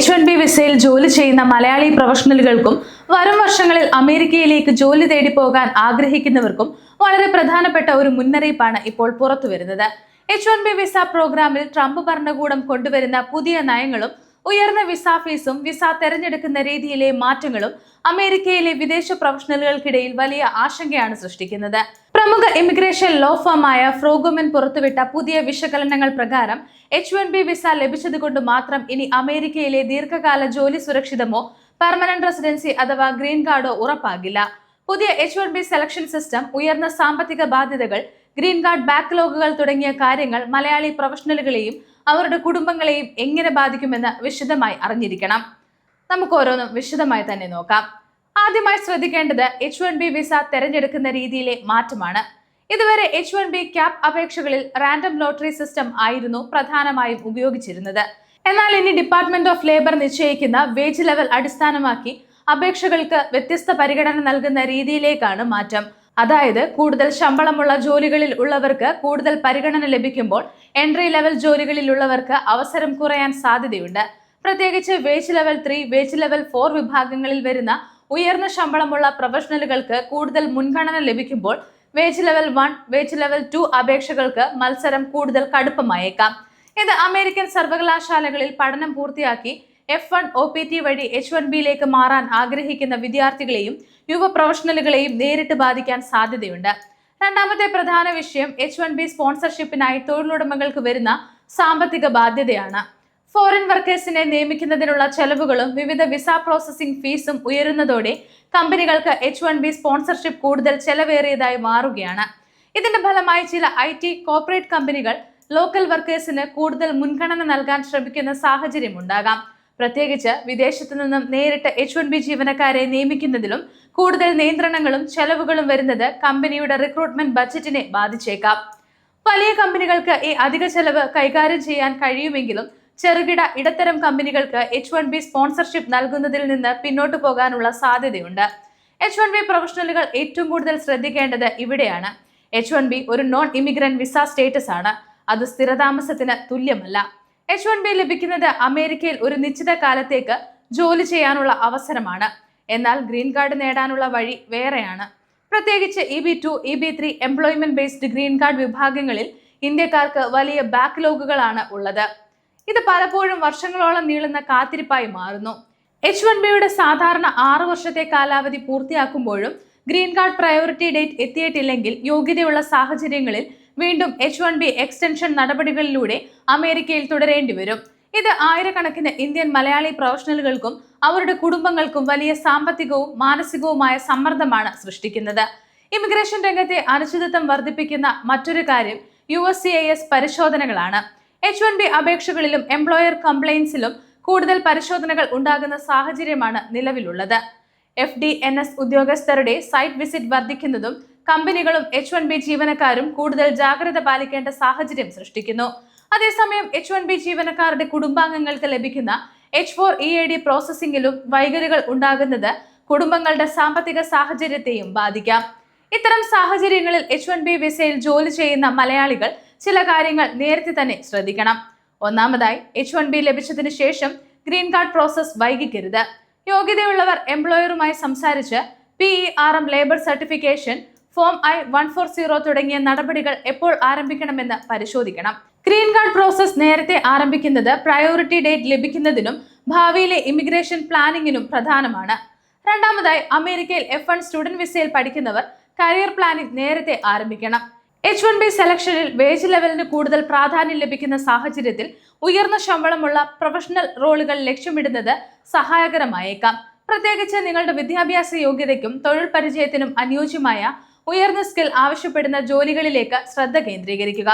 H1B വിസയിൽ ജോലി ചെയ്യുന്ന മലയാളി പ്രൊഫഷണലുകൾക്കും വരും വർഷങ്ങളിൽ അമേരിക്കയിലേക്ക് ജോലി തേടി പോകാൻ ആഗ്രഹിക്കുന്നവർക്കും വളരെ പ്രധാനപ്പെട്ട ഒരു മുന്നറിയിപ്പാണ് ഇപ്പോൾ പുറത്തുവരുന്നത്. H1B വിസ പ്രോഗ്രാമിൽ ട്രംപ് ഭരണകൂടം കൊണ്ടുവരുന്ന പുതിയ നയങ്ങളും ഉയർന്ന വിസ ഫീസും വിസ തെരഞ്ഞെടുക്കുന്ന രീതിയിലെ മാറ്റങ്ങളും അമേരിക്കയിലെ വിദേശ പ്രൊഫഷണലുകൾക്കിടയിൽ വലിയ ആശങ്കയാണ് സൃഷ്ടിക്കുന്നത്. പ്രമുഖ ഇമിഗ്രേഷൻ ലോ ഫേമായ ഫ്രോഗോമൻ പുറത്തുവിട്ട പുതിയ വിശകലനങ്ങൾ പ്രകാരം H1B വിസ ലഭിച്ചതുകൊണ്ട് മാത്രം ഇനി അമേരിക്കയിലെ ദീർഘകാല ജോലി സുരക്ഷിതമോ പെർമനന്റ് റെസിഡൻസി അഥവാ ഗ്രീൻ കാർഡോ ഉറപ്പാകില്ല. പുതിയ H1B സെലക്ഷൻ സിസ്റ്റം, ഉയർന്ന സാമ്പത്തിക ബാധ്യതകൾ, ഗ്രീൻ കാർഡ് ബാക്ക്ലോഗുകൾ തുടങ്ങിയ കാര്യങ്ങൾ മലയാളി പ്രൊഫഷണലുകളെയും അവരുടെ കുടുംബങ്ങളെയും എങ്ങനെ ബാധിക്കുമെന്ന് വിശദമായി അറിഞ്ഞിരിക്കണം. നമുക്ക് ഓരോന്നും വിശദമായി തന്നെ നോക്കാം. ആദ്യമായി ശ്രദ്ധിക്കേണ്ടത് H1B വിസ തെരഞ്ഞെടുക്കുന്ന രീതിയിലെ മാറ്റമാണ്. ഇതുവരെ H1B ക്യാപ് അപേക്ഷകളിൽ റാൻഡം ലോട്ടറി സിസ്റ്റം ആയിരുന്നു പ്രധാനമായും ഉപയോഗിച്ചിരുന്നത്. എന്നാൽ ഇനി ഡിപ്പാർട്ട്മെന്റ് ഓഫ് ലേബർ നിശ്ചയിക്കുന്ന വേജ് ലെവൽ അടിസ്ഥാനമാക്കി അപേക്ഷകൾക്ക് വ്യത്യസ്ത പരിഗണന നൽകുന്ന രീതിയിലേക്കാണ് മാറ്റം. അതായത് കൂടുതൽ ശമ്പളമുള്ള ജോലികളിൽ ഉള്ളവർക്ക് കൂടുതൽ പരിഗണന ലഭിക്കുമ്പോൾ എൻട്രി ലെവൽ ജോലികളിൽ ഉള്ളവർക്ക് അവസരം കുറയാൻ സാധ്യതയുണ്ട്. പ്രത്യേകിച്ച് വേജ് ലെവൽ 3, വേജ് ലെവൽ 4 വിഭാഗങ്ങളിൽ വരുന്ന ഉയർന്ന ശമ്പളമുള്ള പ്രൊഫഷണലുകൾക്ക് കൂടുതൽ മുൻഗണന ലഭിക്കുമ്പോൾ വേജ് ലെവൽ 1, വേജ് ലെവൽ 2 അപേക്ഷകൾക്ക് മത്സരം കൂടുതൽ കടുപ്പമായേക്കാം. ഇത് അമേരിക്കൻ സർവകലാശാലകളിൽ പഠനം പൂർത്തിയാക്കി F1 OPT വഴി H1Bയിലേക്ക് മാറാൻ ആഗ്രഹിക്കുന്ന വിദ്യാർത്ഥികളെയും യുവ പ്രൊഫഷണലുകളെയും നേരിട്ട് ബാധിക്കാൻ സാധ്യതയുണ്ട്. രണ്ടാമത്തെ പ്രധാന വിഷയം H1B സ്പോൺസർഷിപ്പിനായി തൊഴിലുടമകൾക്ക് വരുന്ന സാമ്പത്തിക ബാധ്യതയാണ്. ഫോറിൻ വർക്കേഴ്സിനെ നിയമിക്കുന്നതിനുള്ള ചെലവുകളും വിവിധ വിസ പ്രോസസ്സിംഗ് ഫീസും ഉയരുന്നതോടെ കമ്പനികൾക്ക് H1B സ്പോൺസർഷിപ്പ് കൂടുതൽ ചെലവേറിയതായി മാറുകയാണ്. ഇതിന്റെ ഫലമായി ചില IT കോർപ്പറേറ്റ് കമ്പനികൾ ലോക്കൽ വർക്കേഴ്സിന് കൂടുതൽ മുൻഗണന നൽകാൻ ശ്രമിക്കുന്ന സാഹചര്യം ഉണ്ടാകാം. പ്രത്യേകിച്ച് വിദേശത്തു നിന്നും നേരിട്ട് H1B ജീവനക്കാരെ നിയമിക്കുന്നതിലും കൂടുതൽ നിയന്ത്രണങ്ങളും ചെലവുകളും വരുന്നത് കമ്പനിയുടെ റിക്രൂട്ട്മെന്റ് ബജറ്റിനെ ബാധിച്ചേക്കാം. വലിയ കമ്പനികൾക്ക് ഈ അധിക ചെലവ് കൈകാര്യം ചെയ്യാൻ കഴിയുമെങ്കിലും ചെറുകിട ഇടത്തരം കമ്പനികൾക്ക് H1B സ്പോൺസർഷിപ്പ് നൽകുന്നതിൽ നിന്ന് പിന്നോട്ടു പോകാനുള്ള സാധ്യതയുണ്ട്. H1B പ്രൊഫഷണലുകൾ ഏറ്റവും കൂടുതൽ ശ്രദ്ധിക്കേണ്ടത് ഇവിടെയാണ്. H1B ഒരു നോൺ ഇമിഗ്രന്റ് വിസ സ്റ്റേറ്റസ് ആണ്. അത് സ്ഥിരതാമസത്തിന് തുല്യമല്ല. H1B ലഭിക്കുന്നത് അമേരിക്കയിൽ ഒരു നിശ്ചിത കാലത്തേക്ക് ജോലി ചെയ്യാനുള്ള അവസരമാണ്. എന്നാൽ ഗ്രീൻ കാർഡ് നേടാനുള്ള വഴി വേറെയാണ്. പ്രത്യേകിച്ച് EB2, EB3 employment based green card വിഭാഗങ്ങളിൽ ഇന്ത്യക്കാർക്ക് വലിയ ബാക്ക്ലോഗുകളാണ് ഉള്ളത്. ഇത് പലപ്പോഴും വർഷങ്ങളോളം നീളുന്ന കാത്തിരിപ്പായി മാറുന്നു. H1Bയുടെ സാധാരണ 6 വർഷത്തെ കാലാവധി പൂർത്തിയാക്കുമ്പോഴും ഗ്രീൻ കാർഡ് പ്രയോറിറ്റി ഡേറ്റ് എത്തിയിട്ടില്ലെങ്കിൽ യോഗ്യതയുള്ള സാഹചര്യങ്ങളിൽ വീണ്ടും H1B എക്സ്റ്റൻഷൻ നടപടികളിലൂടെ അമേരിക്കയിൽ തുടരേണ്ടി വരും. ഇത് ആയിരക്കണക്കിന് ഇന്ത്യൻ മലയാളി പ്രൊഫഷണലുകൾക്കും അവരുടെ കുടുംബങ്ങൾക്കും വലിയ സാമ്പത്തികവും മാനസികവുമായ സമ്മർദ്ദമാണ് സൃഷ്ടിക്കുന്നത്. ഇമിഗ്രേഷൻ രംഗത്തെ അനിശ്ചിതത്വം വർദ്ധിപ്പിക്കുന്ന മറ്റൊരു കാര്യം USCIS പരിശോധനകളാണ്. H1B അപേക്ഷകളിലും എംപ്ലോയർ കംപ്ലയിൻസിലും കൂടുതൽ പരിശോധനകൾ ഉണ്ടാകുന്ന സാഹചര്യമാണ് നിലവിലുള്ളത്. FDNS ഉദ്യോഗസ്ഥരുടെ സൈറ്റ് വിസിറ്റ് വർദ്ധിക്കുന്നതും കമ്പനികളും H1B ജീവനക്കാരും കൂടുതൽ ജാഗ്രത പാലിക്കേണ്ട സാഹചര്യം സൃഷ്ടിക്കുന്നു. അതേസമയം H1B ജീവനക്കാരുടെ കുടുംബാംഗങ്ങൾക്ക് ലഭിക്കുന്ന H4 EAD പ്രോസസ്സിംഗിലും വൈകലുകൾ ഉണ്ടാകുന്നത് കുടുംബങ്ങളുടെ സാമ്പത്തിക സാഹചര്യത്തെയും ബാധിക്കാം. ഇത്തരം സാഹചര്യങ്ങളിൽ H1B വിസയിൽ ജോലി ചെയ്യുന്ന മലയാളികൾ ചില കാര്യങ്ങൾ നേരത്തെ തന്നെ ശ്രദ്ധിക്കണം. ഒന്നാമതായി, H1B ലഭിച്ചതിന് ശേഷം ഗ്രീൻ കാർഡ് പ്രോസസ് വൈകിക്കരുത്. യോഗ്യതയുള്ളവർ എംപ്ലോയറുമായി സംസാരിച്ച് PERM labour certification, form I-140 തുടങ്ങിയ നടപടികൾ എപ്പോൾ ആരംഭിക്കണമെന്ന് പരിശോധിക്കണം. ഗ്രീൻ കാർഡ് പ്രോസസ് നേരത്തെ ആരംഭിക്കുന്നത് പ്രയോറിറ്റി ഡേറ്റ് ലഭിക്കുന്നതിനും ഭാവിയിലെ ഇമിഗ്രേഷൻ പ്ലാനിങ്ങിനും പ്രധാനമാണ്. രണ്ടാമതായി, അമേരിക്കയിൽ F1 സ്റ്റുഡന്റ് വിസയിൽ പഠിക്കുന്നവർ കരിയർ പ്ലാനിംഗ് നേരത്തെ ആരംഭിക്കണം. H1B സെലക്ഷനിൽ വേജ് ലെവലിന് കൂടുതൽ പ്രാധാന്യം ലഭിക്കുന്ന സാഹചര്യത്തിൽ ഉയർന്ന ശമ്പളമുള്ള പ്രൊഫഷണൽ റോളുകൾ ലക്ഷ്യമിടുന്നത് സഹായകരമായേക്കാം. പ്രത്യേകിച്ച് നിങ്ങളുടെ വിദ്യാഭ്യാസ യോഗ്യതയ്ക്കും തൊഴിൽ പരിചയത്തിനും അനുയോജ്യമായ ഉയർന്ന സ്കിൽ ആവശ്യപ്പെടുന്ന ജോലികളിലേക്ക് ശ്രദ്ധ കേന്ദ്രീകരിക്കുക.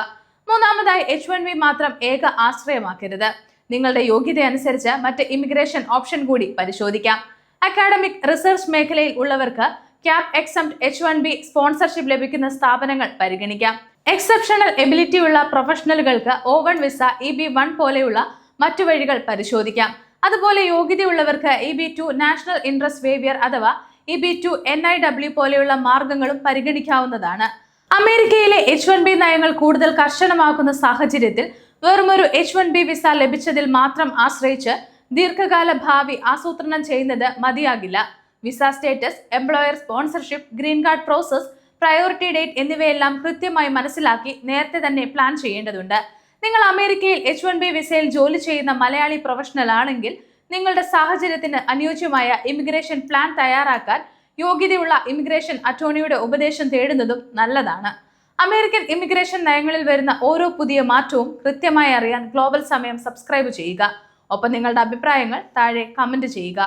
മൂന്നാമതായി, H1B മാത്രം ഏക ആശ്രയമാക്കരുത്. നിങ്ങളുടെ യോഗ്യത അനുസരിച്ച് മറ്റ് ഇമിഗ്രേഷൻ ഓപ്ഷൻ കൂടി പരിശോധിക്കാം. അക്കാഡമിക് റിസർച്ച് മേഖലയിൽ ഉള്ളവർക്ക് ക്യാപ് എക്സംപ്റ്റ് H1B സ്പോൺസർഷിപ്പ് ലഭിക്കുന്ന സ്ഥാപനങ്ങൾ പരിഗണിക്കാം. എക്സെപ്ഷണൽ എബിലിറ്റി ഉള്ള പ്രൊഫഷണലുകൾക്ക് O1 വിസ, EB1 പോലെയുള്ള മറ്റു വഴികൾ പരിശോധിക്കാം. അതുപോലെ യോഗ്യതയുള്ളവർക്ക് EB2 നാഷണൽ ഇൻട്രസ്റ്റ് വേവിയർ അഥവാ EB2 NIW പോലെയുള്ള മാർഗങ്ങളും പരിഗണിക്കാവുന്നതാണ്. അമേരിക്കയിലെ H1B നയങ്ങൾ കൂടുതൽ കർശനമാക്കുന്ന സാഹചര്യത്തിൽ വെറുമൊരു H1B വിസ ലഭിച്ചതിൽ മാത്രം ആശ്രയിച്ച് ദീർഘകാല ഭാവി ആസൂത്രണം ചെയ്യുന്നത് മതിയാകില്ല. Visa status, employer sponsorship, green card process, priority date എന്നിവയെല്ലാം കൃത്യമായി മനസ്സിലാക്കി നേരത്തെ തന്നെ പ്ലാൻ ചെയ്യേണ്ടതുണ്ട്. നിങ്ങൾ അമേരിക്കയിൽ H-1B വിസയിൽ ജോലി ചെയ്യുന്ന മലയാളി പ്രൊഫഷണൽ ആണെങ്കിൽ നിങ്ങളുടെ സാഹചര്യത്തിന് അനുയോജ്യമായ ഇമിഗ്രേഷൻ പ്ലാൻ തയ്യാറാക്കാൻ യോഗ്യതയുള്ള ഇമിഗ്രേഷൻ അറ്റോർണിയുടെ ഉപദേശം തേടുന്നതും നല്ലതാണ്. അമേരിക്കൻ ഇമിഗ്രേഷൻ നയങ്ങളിൽ വരുന്ന ഓരോ പുതിയ മാറ്റവും കൃത്യമായി അറിയാൻ ഗ്ലോബൽ സമയം സബ്സ്ക്രൈബ് ചെയ്യുക. ഒപ്പം നിങ്ങളുടെ അഭിപ്രായങ്ങൾ താഴെ കമന്റ് ചെയ്യുക.